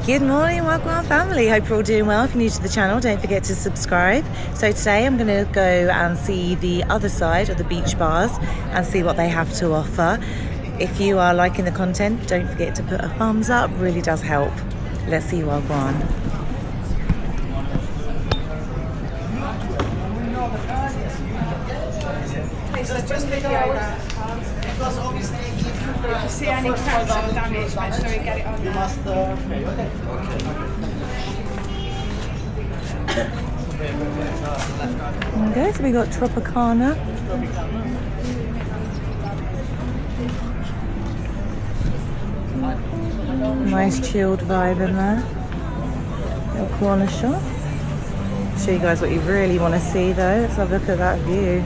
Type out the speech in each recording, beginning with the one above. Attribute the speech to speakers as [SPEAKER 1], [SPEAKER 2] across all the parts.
[SPEAKER 1] Good morning, Wagwan family. Hope you're all doing well. If you're new to the channel, don't forget to subscribe. So today I'm going to go and see the other side of the beach bars and see what they have to offer. If you are liking the content, don't forget to put a thumbs up. Really does help. Let's see Wagwan.
[SPEAKER 2] Because obviously if you see any cracks or damage, make sure you get it on. You must pay.
[SPEAKER 1] Okay, so we got Tropicana. Nice chilled vibe in there. Little corner shop. Show you guys what you really want to see though. Let's have a look at that view.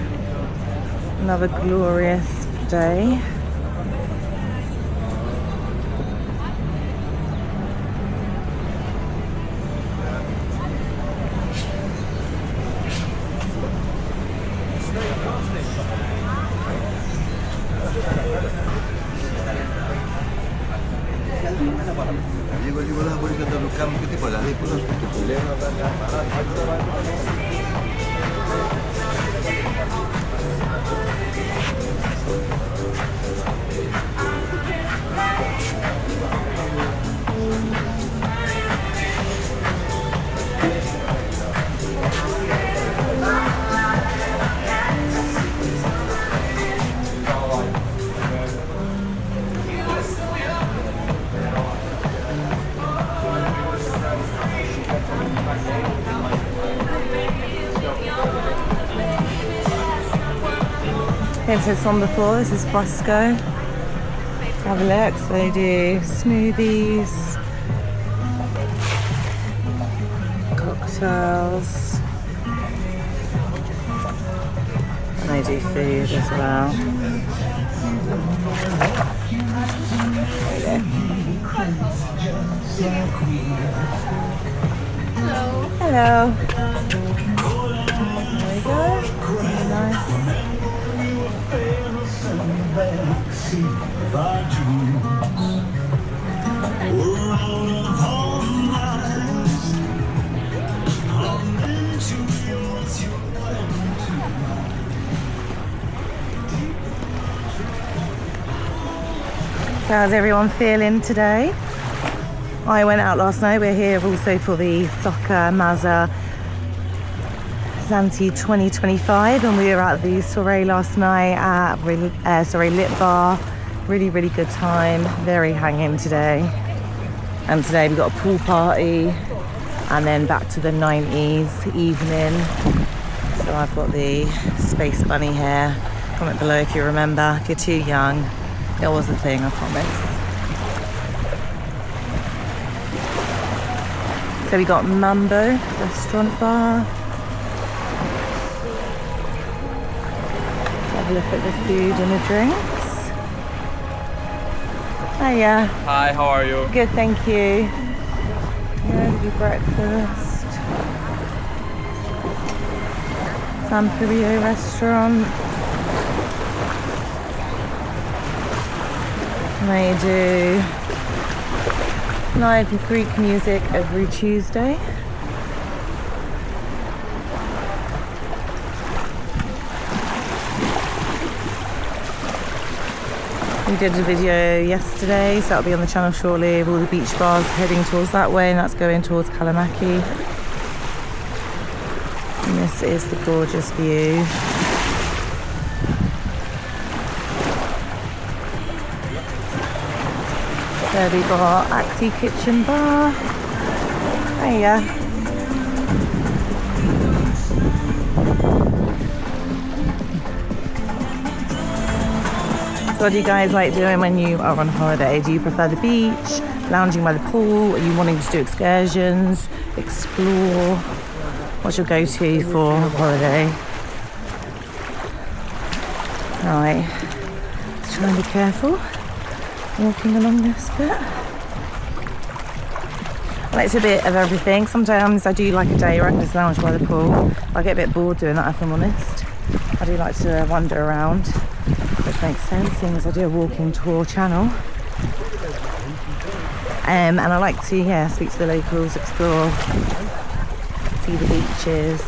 [SPEAKER 1] Another glorious day. As I said before, this is Fresco. Let's have a look. So they do smoothies, cocktails, and they do food as well. There you go. Hello. There we go. Very nice. So how's everyone feeling today? I went out last night. We're here also for the Soccer Mazza Zante 2025, and we were at the soiree last night at Lit Bar. Really good time. Very hanging today. And today we got a pool party and then back to the 90s evening. So I've got the Space Bunny here. Comment below if you remember. If you're too young, it was a thing, I promise. So we got Mambo restaurant bar. Have a look at the food and the drinks. Hiya.
[SPEAKER 3] Hi, how are you?
[SPEAKER 1] Good, thank you. Yeah, do breakfast. Samperio restaurant. And they do live Greek music every Tuesday. We did a video yesterday, so that'll be on the channel shortly, of all the beach bars heading towards that way, and that's going towards Kalamaki. And this is the gorgeous view. There we got Acti Kitchen Bar. Hiya. So what do you guys like doing when you are on holiday? Do you prefer the beach, lounging by the pool? Are you wanting to do excursions, explore? What's your go-to for holiday? Right, let's try and be careful walking along this bit. I like a bit of everything. Sometimes I do like a day where I can just lounge by the pool. I get a bit bored doing that, if I'm honest. I do like to wander around, which makes sense, seeing as I do a walking tour channel. And I like to, yeah, speak to the locals, explore, see the beaches.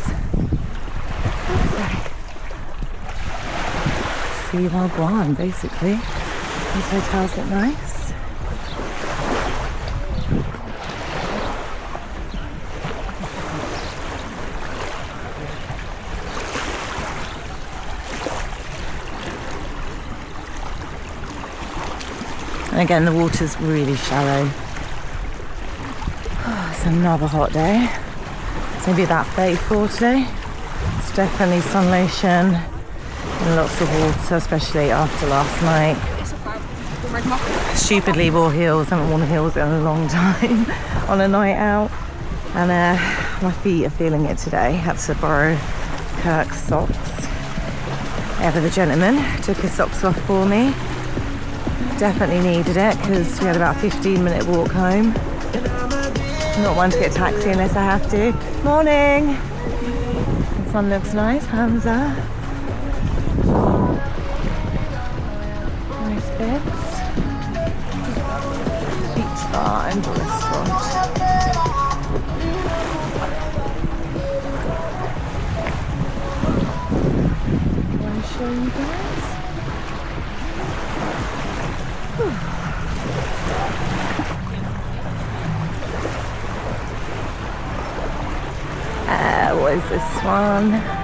[SPEAKER 1] See Wagwan, basically. These hotels look nice. And again, the water's really shallow. Oh, it's another hot day. It's going to be about 34 today. It's definitely sun lotion and lots of water, especially after last night. Stupidly wore heels. I haven't worn heels in a long time on a night out. And my feet are feeling it today. Had to borrow Kirk's socks. Ever the gentleman took his socks off for me. Definitely needed it because we had about a 15-minute walk home. Not one to get a taxi unless I have to. Morning! The sun looks nice, Hamza. Nice beds. Beach bar and restaurant. Want to show you guys? What is this one?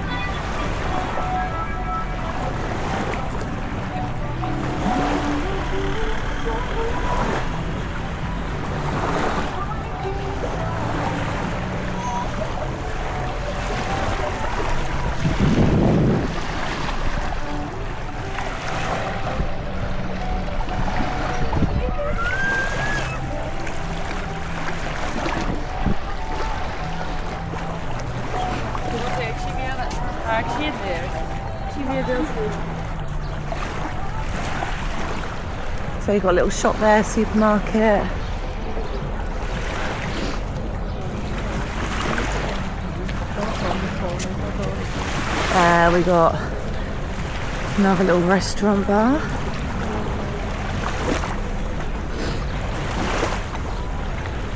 [SPEAKER 1] So you've got a little shop there, supermarket. We got another little restaurant bar.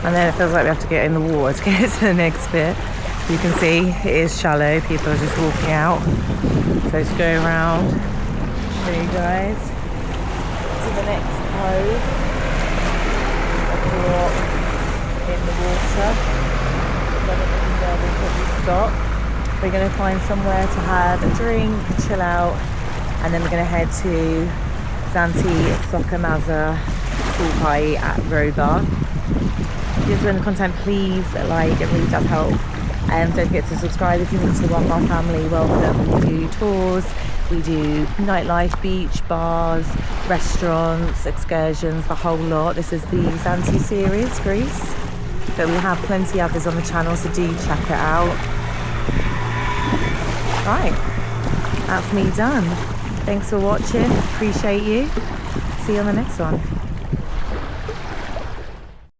[SPEAKER 1] And then it feels like we have to get in the water to get to the next bit. You can see it is shallow, people are just walking out. So to go around, show you guys to the next cove. A walk in the water. Then we'll probably stop. We're going to find somewhere to have a drink, chill out, and then we're going to head to Zante Laganas pool party at Robar. If you're enjoying the content, please like, it really does help. Don't forget to subscribe if you're new to the Wagwan family. Welcome. We do tours, we do nightlife, beach, bars, restaurants, excursions, the whole lot. This is the Zante series, Greece. But we have plenty others on the channel, so do check it out. Right, that's me done. Thanks for watching, appreciate you. See you on the next one.